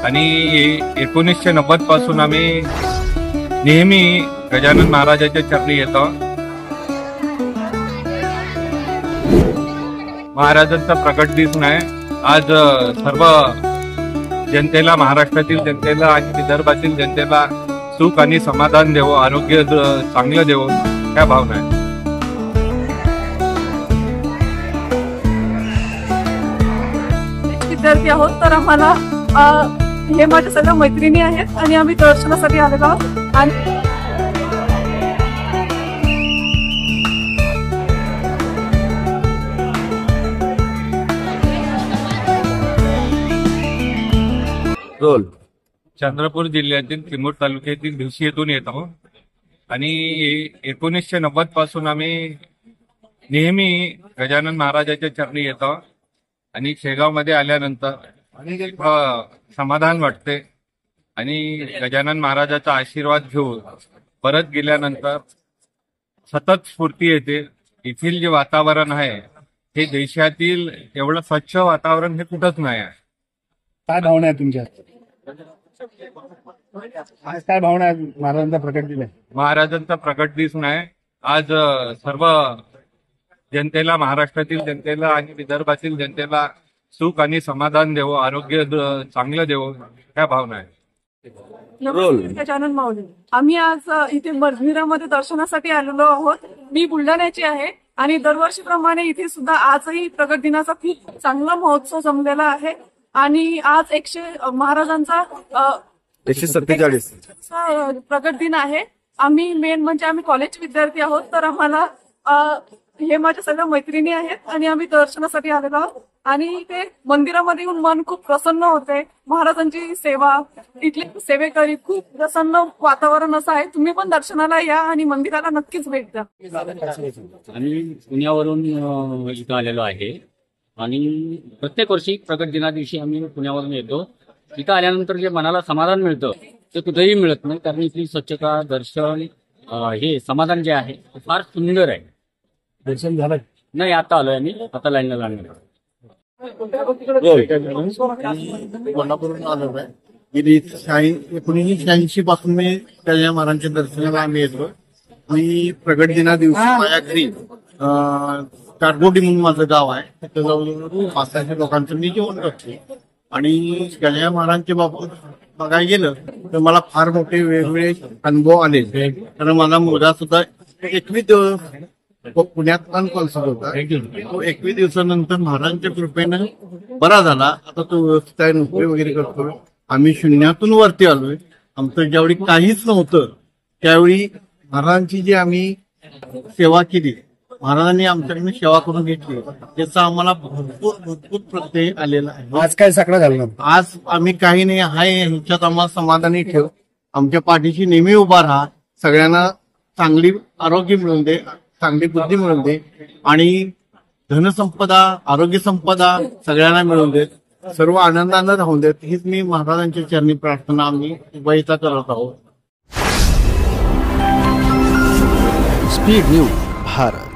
आणि 1990 पासून आम्ही नेहमी गजानन महाराजांच्या चरणी येतो। महाराजांचा प्रकट दिन आहे आज। सर्व जनतेला, महाराष्ट्रातील जनतेला आणि विदर्भातील जनतेला सुख आणि समाधान देवो, आरोग्य चांगलं देवो, ह्या भावना आहे। विद्यार्थी आहोत तर आम्हाला हे माझ्या सगळ्या मैत्रिणी आहेत आणि आम्ही दर्शनासाठी आलेलो आहोत। आणि चंद्रपूर जिल्ह्यातील किनवट तालुक्यातील भिवशी येथून येत आहोत आणि 1990 पासून आम्ही नेहमी गजानन महाराजांच्या चरणी येतो आणि शेगावमध्ये आल्यानंतर अनेक समाधान वाटते आणि गजानन महाराजांचा आशीर्वाद घेऊन परत गेल्यानंतर सतत स्फूर्ती येते। येथील जे वातावरण आहे हे देशातील एवढं स्वच्छ वातावरण हे कुठंच नाही आहे। काय भावना आहे तुमच्या? आज काय भावना आहे महाराजांचा प्रकट दिन आहे? महाराजांचा प्रकट दिन आहे आज। सर्व जनतेला, महाराष्ट्रातील जनतेला आणि विदर्भातील जनतेला सुख आणि समाधान देवो, आरोग्य चांगलं देवो, ह्या भावना आहे। गजानन माऊली, आम्ही आज इथे मंदिरामध्ये दर्शनासाठी आलेलो आहोत। मी बुलढाण्याची आहे आणि दरवर्षीप्रमाणे इथे सुद्धा आजही प्रकट दिनाचा खूप चांगला महोत्सव जमलेला आहे आणि आज महाराजांचा 147 प्रकट दिन आहे। आम्ही मेन म्हणजे आम्ही कॉलेज विद्यार्थी आहोत तर आम्हाला हे माझ्या सगळ्या मैत्रिणी आहेत आणि आम्ही दर्शनासाठी आलेलो आहोत आणि इथे मंदिरामध्ये येऊन मन खूप प्रसन्न होते। महाराजांची सेवा, इथले सेवेकरी, खूप प्रसन्न वातावरण असं आहे। तुम्ही पण दर्शनाला या आणि मंदिराला नक्कीच भेट द्या। आम्ही पुण्यावरून इथं आलेलो आहे आणि प्रत्येक वर्षी प्रकट दिना दिवशी आम्ही पुण्यावरून येतो। इथं आल्यानंतर जे मनाला समाधान मिळतं ते कुठेही मिळत नाही, कारण इथली स्वच्छता, दर्शन, हे समाधान जे आहे ते फार सुंदर आहे। दर्शन झालं नाही, आता आलोय आम्ही, आता लाईनला लागणार। कोल्हापूरून आलो आहे। 1986 पासून मी गजानन महाराजांच्या दर्शनाला आम्ही येतो। मी प्रकट दिना दिवशी माझ्या घरी कारगोडी म्हणून माझं गाव आहे, तिथं जवळजवळ 500 लोकांचं मी जेवण करतो आणि गजानन महाराजांच्या बाबत बघायला गेलं तर मला फार मोठे वेगवेगळे अनुभव आले। कारण माझा मुलगा सुद्धा 21 दिवस पुण्यात कॉन्सर्ट होता, तो 21 दिवसानंतर महाराजांच्या कृपेनं बरा झाला। आता तो व्यवस्थित नोकरी वगैरे करतोय। आम्ही शून्यातून वरती आलोय। आमचं ज्यावेळी काहीच नव्हतं त्यावेळी महाराजांची जी आम्ही सेवा केली, महाराजांनी आमच्याकडे सेवा करून घेतली, त्याचा आम्हाला भरपूर प्रत्यय आलेला आहे। आज काय सगळं झालं? आज आम्ही काही नाही आहे ह्याच्यात आम्हाला समाधानी ठेव, आमच्या पाठीशी नेहमी उभा राहा, सगळ्यांना चांगली आरोग्य मिळून दे, चांगली बुद्धी मिळून दे आणि धनसंपदा, आरोग्य संपदा सगळ्यांना मिळून देत, सर्व आनंदानं राहून देत, हीच मी महाराजांच्या चरणी प्रार्थना आम्ही उभयता करत आहोत। Speed news Bharat.